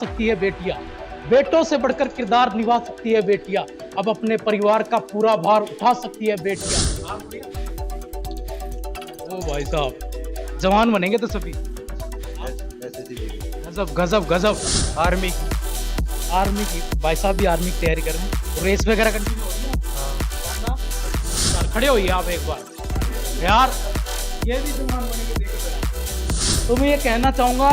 सकती है बेटियां, बेटों से बढ़कर किरदार निभा सकती है बेटियां, अब अपने परिवार का पूरा भार उठा सकती है बेटियां। ओ भाई साहब, जवान बनेंगे तो सभी। गजब गजब गजब। आर्मी आर्मी की भाई साहब भी आर्मी की तैयारी कर रहे हैं। रेस वगैरह कंटिन्यू हो रही है। यार, खड़े होइए आप एक बार यार, ये भी जवान बनेंगे देख। तो मैं ये कहना चाहूंगा,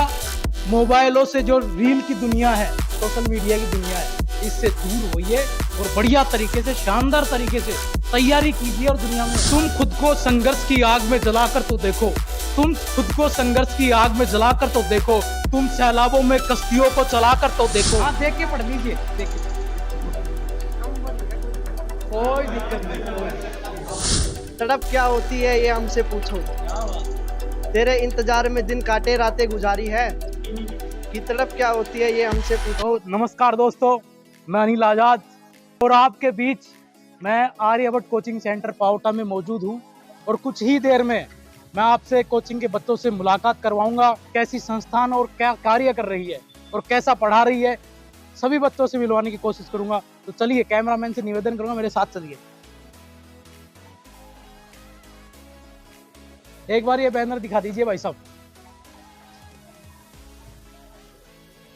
मोबाइलों से जो रील की दुनिया है, सोशल मीडिया की दुनिया है, इससे दूर होइए और बढ़िया तरीके से, शानदार तरीके से तैयारी कीजिए। और दुनिया में तुम खुद को संघर्ष की आग में जलाकर तो देखो, तुम खुद को संघर्ष की आग में जलाकर तो देखो, तुम सैलाबों में कश्तियों को चलाकर तो देखो। हाँ, देख के पढ़ लीजिए, देख के। कोई दिक्कत नहीं। तड़प क्या होती है ये हमसे पूछो, तेरे इंतजार में दिन काटे रातें गुजारी है, कि तड़प क्या होती है ये हमसे पूछो। तो नमस्कार दोस्तों, मैं अनिल आजाद और आपके बीच मैं आर्यभट्ट कोचिंग सेंटर पाओटा में मौजूद हूँ। और कुछ ही देर में मैं आपसे कोचिंग के बच्चों से मुलाकात करवाऊंगा, कैसी संस्थान और क्या कार्य कर रही है और कैसा पढ़ा रही है, सभी बच्चों से मिलवाने की कोशिश करूंगा। तो चलिए, कैमरामैन से निवेदन करूंगा, मेरे साथ चलिए। एक बार ये बैनर दिखा दीजिए भाई साहब।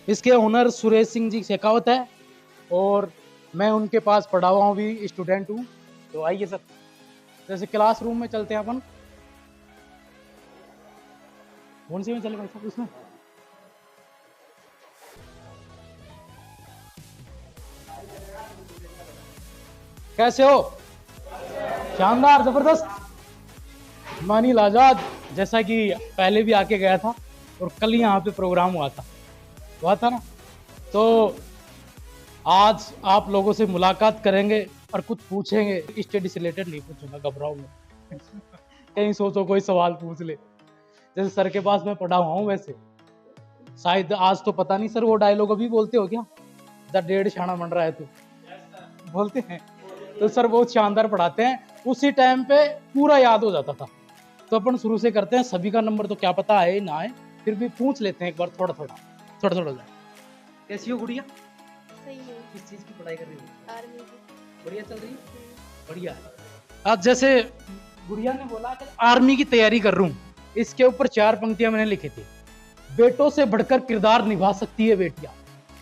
इसके ओनर सुरेश सिंह जी शेखावत है और मैं उनके पास पढ़ा हुआ हूँ, भी स्टूडेंट हूँ। तो आइए सर, जैसे क्लासरूम में चलते हैं अपन। कौन सी में चले भाई साहब? उसमें कैसे हो? शानदार, जबरदस्त। मानी लाजाद, जैसा कि पहले भी आके गया था और कल यहाँ पे प्रोग्राम हुआ था ना। तो आज आप लोगों से मुलाकात करेंगे और कुछ पूछेंगे। स्टडी से रिलेटेड नहीं पूछूंगा, घबराओ मत। कहीं सोचो कोई सवाल पूछ ले। जैसे सर के पास मैं पढ़ा हुआ हूँ, वैसे शायद आज तो पता नहीं सर वो डायलॉग अभी बोलते हो क्या, द डेढ़ शाना बन रहा है तो बोलते हैं। तो सर बहुत शानदार पढ़ाते हैं, उसी टाइम पे पूरा याद हो जाता था। तो अपन शुरू से करते हैं, सभी का नंबर तो क्या पता है ना है, फिर भी पूछ लेते हैं एक बार, थोड़ा थोड़ा। कैसी हो गुड़िया? सही है। किस चीज की पढ़ाई कर रही हो? आर्मी की। बढ़िया चल रही है? बढ़िया। आज जैसे गुड़िया ने बोला कि आर्मी की तैयारी कर रहा हूँ, इसके ऊपर 4 पंक्तियां मैंने लिखी थी। बेटों से बढ़कर किरदार निभा सकती है बेटियां,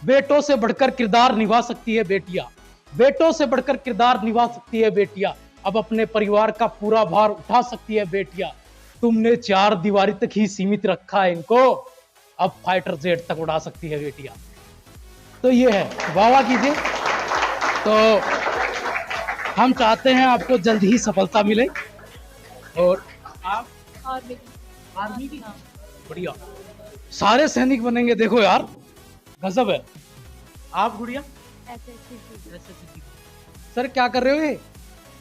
बेटों से बढ़कर किरदार निभा सकती है बेटियां, बेटों से बढ़कर किरदार निभा सकती है बेटियां, अब अपने परिवार का पूरा भार उठा सकती है बेटियां। तुमने 4 दीवारी तक ही सीमित रखा है इनको, अब फाइटर जेट तक उड़ा सकती है बेटियां। तो ये है, वाह वाह कीजिए। तो हम चाहते हैं आपको जल्द ही सफलता मिले। और आप आर्मी की बढ़िया, सारे सैनिक बनेंगे, देखो यार गजब है। आप गुड़िया? SSC। सर क्या कर रहे हो, ये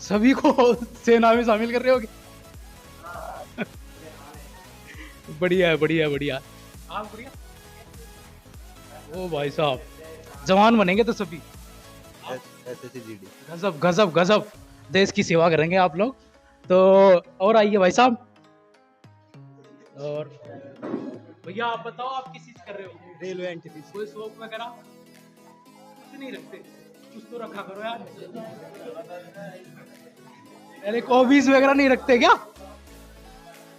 सभी को सेना में शामिल कर रहे हो? बढ़िया है, बढ़िया। आप गुड़िया? ओ भाई साहब, जवान बनेंगे तो सभी। गजब गजब गजब, देश की सेवा करेंगे आप लोग। तो और आइए भाई साहब। और भैया आप बताओ, आप किस चीज कर रहे हो? Railway NTP. कोई शौक वगैरह कुछ नहीं रखते? कुछ तो रखा करो यार। अरे हॉबीज वगैरह नहीं रखते क्या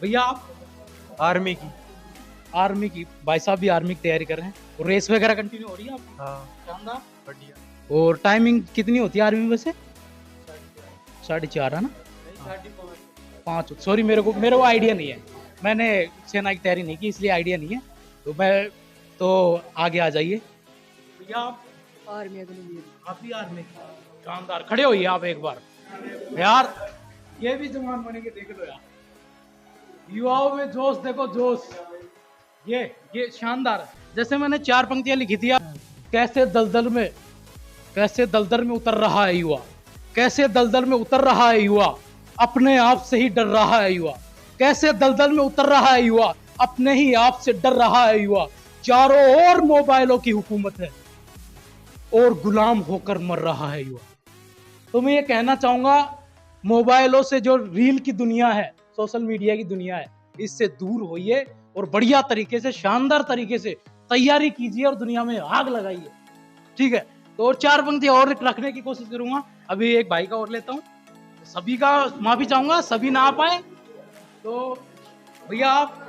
भैया आप? आर्मी की भाई साहब भी आर्मी की तैयारी कर रहे हैं। और रेस वगैरह कंटिन्यू हो रही है आपकी? हाँ, शानदार, बढ़िया। और टाइमिंग कितनी होती है आर्मी में वैसे? 4:30 है ना? 5। सॉरी, मेरे को आइडिया नहीं है, मैंने सेना की तैयारी नहीं की, इसलिए आइडिया नहीं है। तो मैं तो आगे आ जाइए भैया। आप भी आर्मी? शानदार, खड़े होइए आप एक बार यार, ये भी जवान बनेंगे देख लो यार। युवाओं में जोश देखो, जोश। ये शानदार। जैसे मैंने 4 पंक्तियां लिखी थी, कैसे दलदल में उतर रहा है युवा, कैसे दलदल में उतर रहा है युवा, अपने आप से ही डर रहा है युवा, कैसे दलदल में उतर रहा है युवा, अपने ही आप से डर रहा है युवा। चारों ओर मोबाइलों की हुकूमत है और गुलाम होकर मर रहा है युवा। तो मैं ये कहना चाहूंगा, मोबाइलों से जो रील की दुनिया है, सोशल मीडिया की दुनिया है, इससे दूर होइए और बढ़िया तरीके से, शानदार तरीके से तैयारी कीजिए और दुनिया में आग लगाइए, ठीक है। तो और 4 पंक्तियां और रखने की कोशिश करूंगा। अभी एक भाई का और लेता हूँ, सभी का माफी चाहूंगा, सभी ना आ पाए तो भैया आप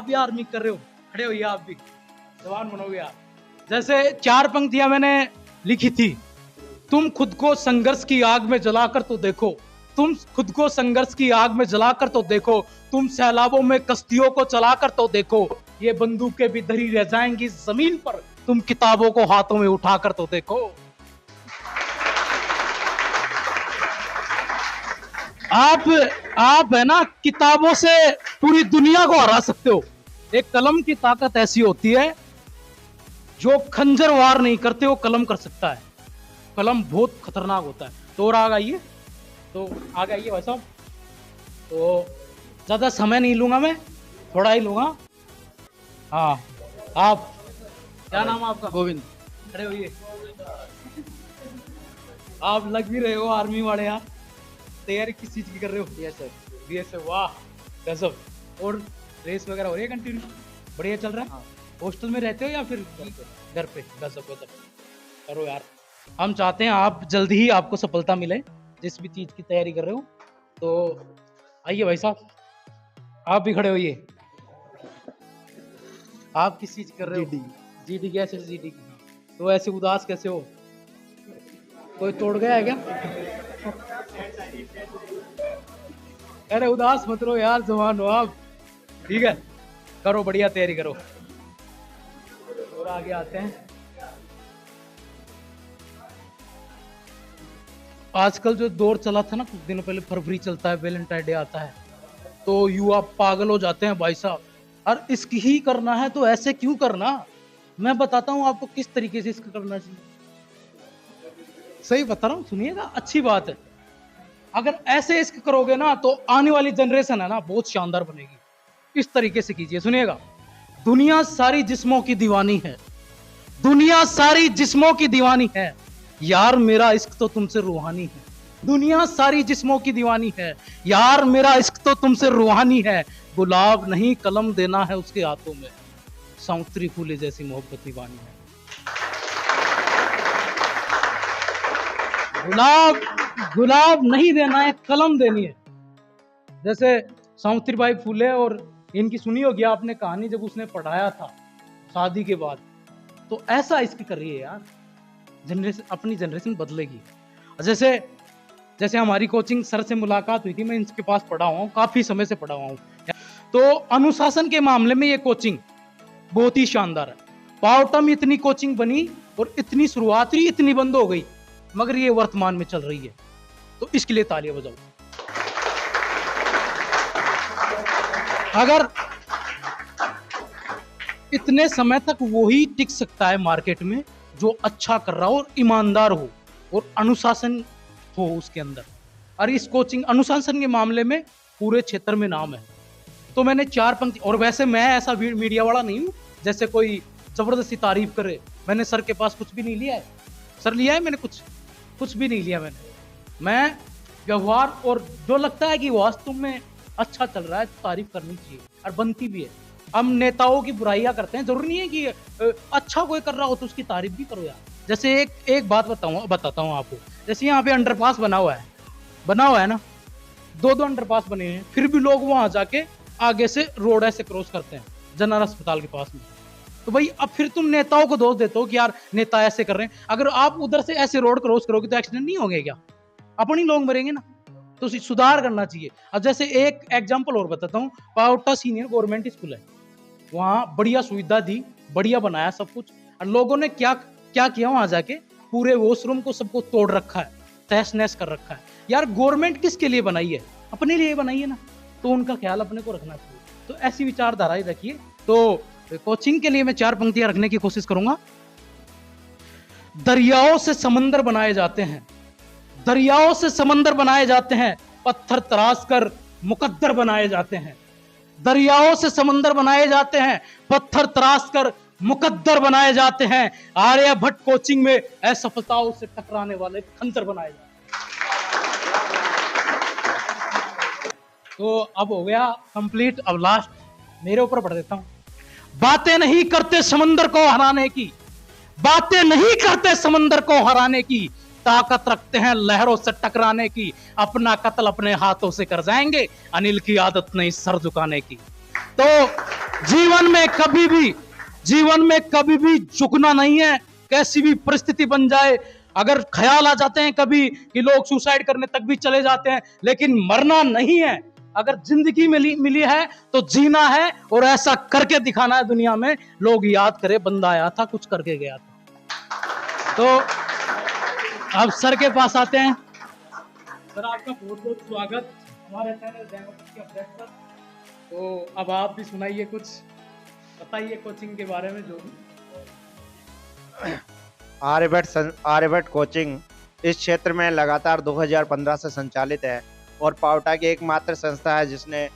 भी आर्मी कर रहे हो, खड़े होइए, आप भी जवान बनोगे आप। जैसे 4 पंक्तियां मैंने लिखी थी, तुम खुद को संघर्ष की आग में जलाकर तो देखो, तुम खुद को संघर्ष की आग में जलाकर तो देखो, तुम सैलाबों में कश्तियों को चलाकर तो देखो, ये बंदूकें भी धरी रह जाएंगी जमीन पर, तुम किताबों को हाथों में उठाकर तो देखो। आप है ना, किताबों से पूरी दुनिया को हरा सकते हो। एक कलम की ताकत ऐसी होती है, जो खंजर वार नहीं करते वो कलम कर सकता है। कलम बहुत खतरनाक होता है। तो और आगे आइए, तो आगे आइए भाई साहब। तो ज्यादा समय नहीं लूंगा मैं, थोड़ा ही लूंगा। हाँ, आप क्या नाम है आपका? गोविंद। खड़े होइए। आप लग भी रहे हो आर्मी वाले यार। तैयारी किस चीज की कर रहे हो? बीएसएफ। वाह गजब। और रेस वगैरह हो रही है कंटिन्यू? बढ़िया चल रहा है। हाँ। हॉस्टल में रहते हो या फिर घर पे? गजब गजब करो यार। हम चाहते हैं आप जल्दी ही आपको सफलता मिले जिस भी चीज की तैयारी कर रहे हो। तो आइए भाई साहब, आप भी खड़े होइए। आप किस चीज कर रहे हो? जीडी की। ऐसे जीडी की। तो ऐसे उदास कैसे हो? कोई तोड़ गया है क्या? अरे उदास मत रहो यार, जवान हो आप, ठीक है। करो, बढ़िया तैयारी करो। और आगे आते हैं। आजकल जो दौर चला था ना कुछ दिनों पहले, फरवरी चलता है, वैलेंटाइन डे आता है, तो युवा पागल हो जाते हैं भाई साहब। और इसकी ही करना है तो ऐसे क्यों करना? मैं बताता हूँ आपको किस तरीके से इसका करना चाहिए। सही बता रहा हूँ, सुनिएगा, अच्छी बात है। अगर ऐसे इसक करोगे ना तो आने वाली जनरेशन है ना बहुत शानदार बनेगी। इस तरीके से कीजिए, सुनिएगा। दुनिया सारी जिस्मों की दीवानी है, दुनिया सारी जिस्मों की दीवानी है, यार मेरा इश्क तो तुमसे रूहानी है। दुनिया सारी जिस्मों की दीवानी है, यार मेरा इश्क तो तुमसे रूहानी है, गुलाब नहीं कलम देना है उसके हाथों में, सौंतरी फूले जैसी मोहब्बत दीवानी है। गुलाब नहीं देना है, कलम देनी है। जैसे सावित्री बाई फूले और इनकी सुनी होगी आपने कहानी, जब उसने पढ़ाया था शादी के बाद, तो ऐसा इसकी करिए यार, जनरेशन, अपनी जनरेशन बदलेगी। जैसे हमारी कोचिंग सर से मुलाकात हुई थी, मैं इनके पास पढ़ा हुआ हूँ, काफी समय से पढ़ा हुआ हूँ। तो अनुशासन के मामले में ये कोचिंग बहुत ही शानदार है। पावटा में इतनी कोचिंग बनी और इतनी शुरुआत हुई, इतनी बंद हो गई, मगर ये वर्तमान में चल रही है, तो इसके लिए तालियां बजाओ। अगर इतने समय तक वो ही टिक सकता है मार्केट में जो अच्छा कर रहा हो और ईमानदार हो और अनुशासन हो उसके अंदर। और इस कोचिंग अनुशासन के मामले में पूरे क्षेत्र में नाम है। तो मैंने 4 पंक्ति, और वैसे मैं ऐसा मीडिया वाला नहीं हूं जैसे कोई जबरदस्ती तारीफ करे। मैंने सर के पास कुछ भी नहीं लिया है, सर लिया है मैंने कुछ भी नहीं लिया मैं व्यवहार और जो लगता है कि वास्तव में अच्छा चल रहा है तो तारीफ करनी चाहिए और बनती भी है। हम नेताओं की बुराइयां करते हैं, जरूरी नहीं है कि अच्छा कोई कर रहा हो तो उसकी तारीफ भी करो यार। जैसे एक बात बताता हूँ आपको। जैसे यहाँ पे अंडरपास बना हुआ है ना, 2 अंडरपास बने हैं, फिर भी लोग वहां जाके आगे से रोड ऐसे क्रॉस करते हैं जनरल अस्पताल के पास में। तो भाई अब फिर तुम नेताओं को दोष देते हो कि यार नेता ऐसे कर रहे हैं। अगर आप उधर से ऐसे रोड क्रॉस करोगे तो एक्सीडेंट नहीं होंगे क्या? अपनी लोग मरेंगे ना। तो सुधार करना चाहिए। अब जैसे एक एग्जांपल और बताता हूँ, पावटा सीनियर गवर्नमेंट स्कूल है, वहाँ बढ़िया सुविधा दी, बढ़िया बनाया सब कुछ, और लोगों ने क्या किया वहां जाके, पूरे वॉशरूम को सबको तोड़ रखा है, तहस नहस कर रखा है। यार गवर्नमेंट किसके लिए बनाई है? अपने लिए बनाई है ना, तो उनका ख्याल अपने को रखना चाहिए। तो ऐसी विचारधारा ही रखिए। तो कोचिंग के लिए मैं 4 पंक्तियां रखने की कोशिश करूंगा। दरियाओं से समंदर बनाए जाते हैं, दरियाओं से समंदर बनाए जाते हैं, पत्थर तराश कर मुकद्दर बनाए जाते हैं। दरियाओं से समंदर बनाए जाते हैं, पत्थर तराश कर मुकद्दर बनाए जाते हैं। आर्यभट्ट कोचिंग में असफलताओं से टकराने वाले खंजर बनाए जाते हैं। तो अब हो गया कंप्लीट। अब लास्ट मेरे ऊपर पढ़ देता हूं। बातें नहीं करते समंदर को हराने की, बातें नहीं करते समंदर को हराने की, ताकत रखते हैं लहरों से टकराने की, अपना कत्ल अपने हाथों से कर जाएंगे, अनिल की आदत नहीं सर झुकाने की। तो जीवन में कभी भी झुकना नहीं है, कैसी भी परिस्थिति बन जाए। अगर ख्याल आ जाते हैं कभी कि लोग सुसाइड करने तक भी चले जाते हैं, लेकिन मरना नहीं है। अगर जिंदगी मिली है तो जीना है और ऐसा करके दिखाना है दुनिया में, लोग याद करे बंदा आया था कुछ करके गया था। तो अब सर के पास आते हैं। सर आपका बहुत बहुत स्वागत हमारे चैनल डेमोक्रेसी के अपडेट पर। तो अब आप भी सुनाइए, कुछ बताइए कोचिंग के बारे में जो भी। आर्यभट्ट कोचिंग इस क्षेत्र में लगातार 2015 से संचालित है और पावटा की एकमात्र संस्था है जिसने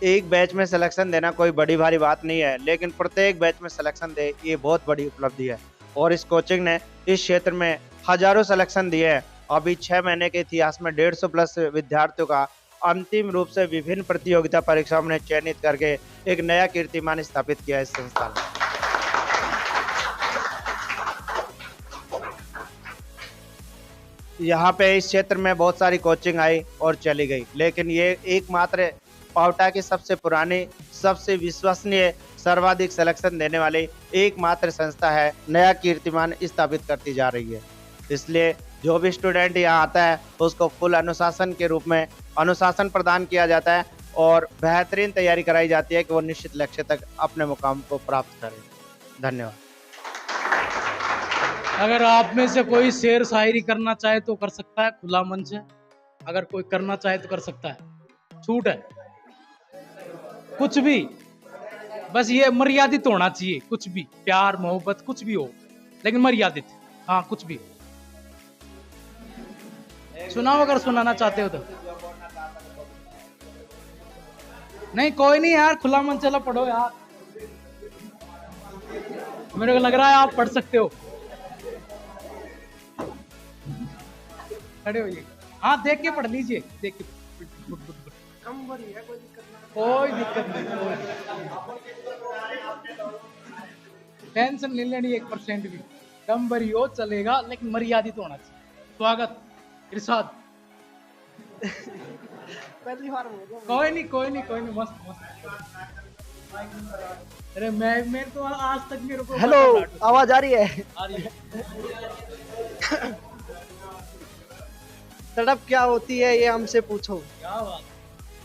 एक बैच में सिलेक्शन देना कोई बड़ी भारी बात नहीं है, लेकिन प्रत्येक बैच में सिलेक्शन दे ये बहुत बड़ी उपलब्धि है। और इस कोचिंग ने इस क्षेत्र में हजारों सिलेक्शन दिए हैं। अभी 6 महीने के इतिहास में 150 प्लस विद्यार्थियों का अंतिम रूप से विभिन्न प्रतियोगिता परीक्षाओं में चयनित करके एक नया कीर्तिमान स्थापित किया इस संस्था ने। यहाँ पे इस क्षेत्र में बहुत सारी कोचिंग आई और चली गई, लेकिन ये एकमात्र पावटा की सबसे पुरानी, सबसे विश्वसनीय, सर्वाधिक सिलेक्शन देने वाली एकमात्र संस्था है, नया कीर्तिमान स्थापित करती जा रही है। इसलिए जो भी स्टूडेंट यहाँ आता है उसको फुल अनुशासन के रूप में अनुशासन प्रदान किया जाता है और बेहतरीन तैयारी कराई जाती है कि वो निश्चित लक्ष्य तक अपने मुकाम को प्राप्त करें। धन्यवाद। अगर आप में से कोई शेर शायरी करना चाहे तो कर सकता है, खुला मंच है। अगर कोई करना चाहे तो कर सकता है, छूट है। कुछ भी, बस ये मर्यादित होना चाहिए, कुछ भी, प्यार मोहब्बत कुछ भी हो, लेकिन मर्यादित। हाँ, कुछ भी सुनाओ अगर सुनाना चाहते हो तो। नहीं कोई नहीं यार, खुला मंच चला, पढ़ो यार। मेरे को लग रहा है आप पढ़ सकते हो। खड़े होइए, हाँ देख के पढ़ लीजिए, देख के। कम बड़ी है, कोई दिक्कत नहीं। कोई दिक्कत नहीं, टेंशन नहीं लेनी 1% भी। कम बड़ी हो चलेगा, लेकिन मर्यादित होना चाहिए। स्वागत इरशाद। पहली बार हो गया। कोई नहीं, मस्त मस्त। अरे मैं तो आज तक मेरे को हेलो, आवाज आ रही है? आ रही है। तड़प क्या होती है ये हमसे पूछो, क्या बात।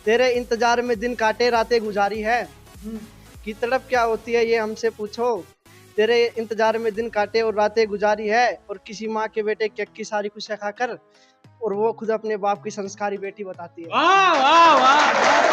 तेरे इंतजार में दिन काटे रातें गुजारी है। कि तड़प क्या होती है ये हमसे पूछो, तेरे इंतजार में दिन काटे और रातें गुजारी है। और किसी माँ के बेटे केक की सारी खुशियां खाकर, और वो खुद अपने बाप की संस्कारी बेटी बताती है। वाह वाह वाह।